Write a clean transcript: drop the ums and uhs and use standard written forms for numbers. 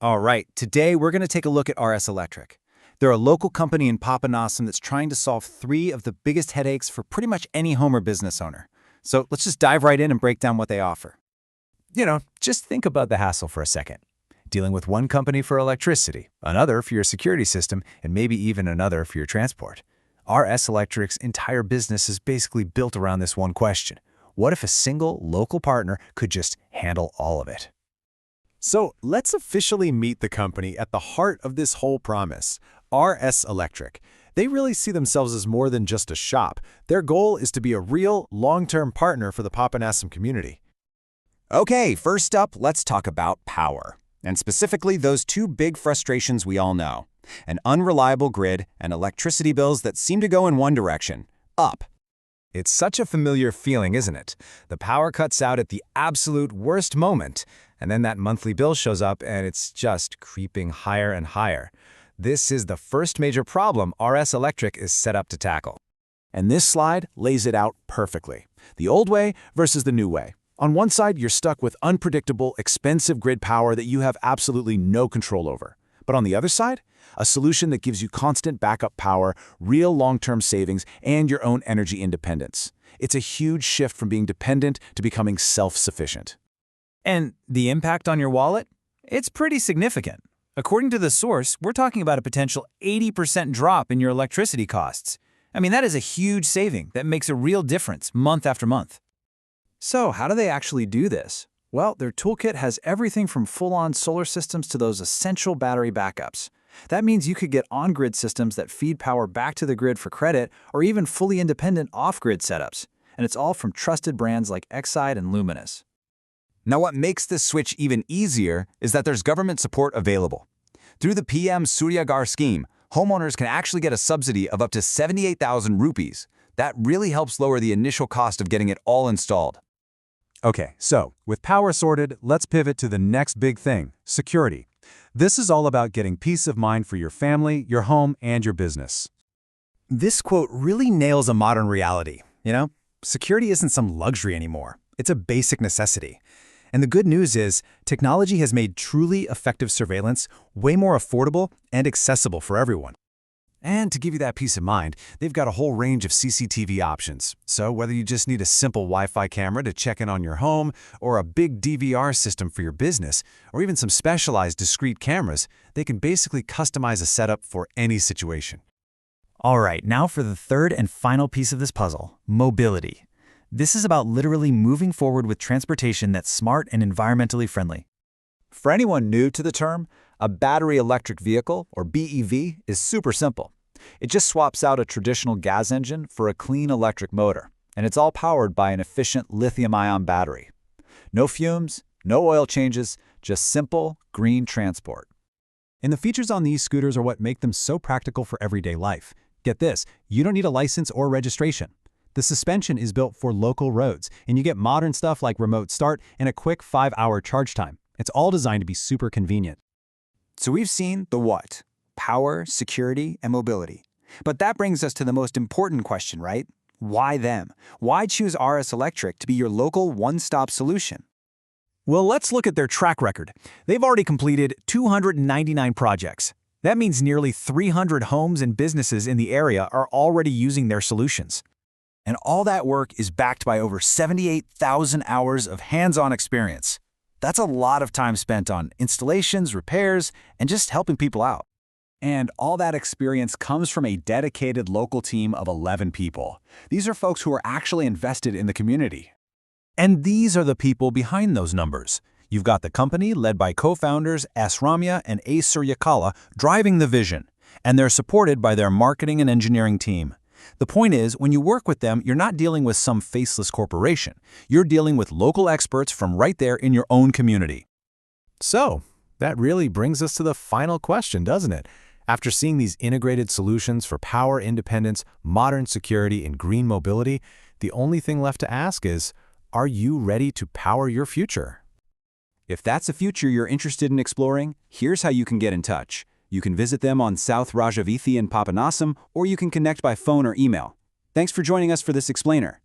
All right, today we're going to take a look at RS Electric. They're a local company in Papanasam that's trying to solve three of the biggest headaches for pretty much any home or business owner. So let's just dive right in and break down what they offer. Just think about the hassle for a second. Dealing with one company for electricity, another for your security system, and maybe even another for your transport. RS Electric's entire business is basically built around this one question. What if a single local partner could just handle all of it? So let's officially meet the company at the heart of this whole promise, RS Electric. They really see themselves as more than just a shop. Their goal is to be a real, long-term partner for the Papanasam community. Okay, first up, let's talk about power. And specifically those two big frustrations we all know. An unreliable grid and electricity bills that seem to go in one direction, up. It's such a familiar feeling, isn't it? The power cuts out at the absolute worst moment, and then that monthly bill shows up and it's just creeping higher and higher. This is the first major problem RS Electric is set up to tackle. And this slide lays it out perfectly. The old way versus the new way. On one side, you're stuck with unpredictable, expensive grid power that you have absolutely no control over. But on the other side, a solution that gives you constant backup power, real long-term savings, and your own energy independence. It's a huge shift from being dependent to becoming self-sufficient. And the impact on your wallet? It's pretty significant. According to the source, we're talking about a potential 80% drop in your electricity costs. I mean, that is a huge saving that makes a real difference month after month. So how do they actually do this? Well, their toolkit has everything from full-on solar systems to those essential battery backups. That means you could get on-grid systems that feed power back to the grid for credit, or even fully independent off-grid setups. And it's all from trusted brands like Exide and Luminous. Now what makes this switch even easier is that there's government support available. Through the PM Surya Ghar scheme, homeowners can actually get a subsidy of up to 78,000 rupees. That really helps lower the initial cost of getting it all installed. Okay, so with power sorted, let's pivot to the next big thing, security. This is all about getting peace of mind for your family, your home, and your business. This quote really nails a modern reality. Security isn't some luxury anymore. It's a basic necessity. And the good news is, technology has made truly effective surveillance way more affordable and accessible for everyone. And to give you that peace of mind, they've got a whole range of CCTV options. So whether you just need a simple Wi-Fi camera to check in on your home, or a big DVR system for your business, or even some specialized discrete cameras, they can basically customize a setup for any situation. All right, now for the third and final piece of this puzzle, mobility. This is about literally moving forward with transportation that's smart and environmentally friendly. For anyone new to the term, a battery electric vehicle, or BEV, is super simple. It just swaps out a traditional gas engine for a clean electric motor, and it's all powered by an efficient lithium-ion battery. No fumes, no oil changes, just simple, green transport. And the features on these scooters are what make them so practical for everyday life. Get this, you don't need a license or registration. The suspension is built for local roads, and you get modern stuff like remote start and a quick 5-hour charge time. It's all designed to be super convenient. So we've seen the what: power, security, and mobility. But that brings us to the most important question, right? Why them? Why choose RS Electric to be your local one-stop solution? Well, let's look at their track record. They've already completed 299 projects. That means nearly 300 homes and businesses in the area are already using their solutions. And all that work is backed by over 78,000 hours of hands-on experience. That's a lot of time spent on installations, repairs, and just helping people out. And all that experience comes from a dedicated local team of 11 people. These are folks who are actually invested in the community. And these are the people behind those numbers. You've got the company led by co-founders S. Ramya and A. Suryakala driving the vision, and they're supported by their marketing and engineering team. The point is, when you work with them, you're not dealing with some faceless corporation. You're dealing with local experts from right there in your own community. So, that really brings us to the final question, doesn't it? After seeing these integrated solutions for power independence, modern security, and green mobility, the only thing left to ask is, are you ready to power your future? If that's a future you're interested in exploring, here's how you can get in touch. You can visit them on South Rajavithi in Papanasam, or you can connect by phone or email. Thanks for joining us for this explainer.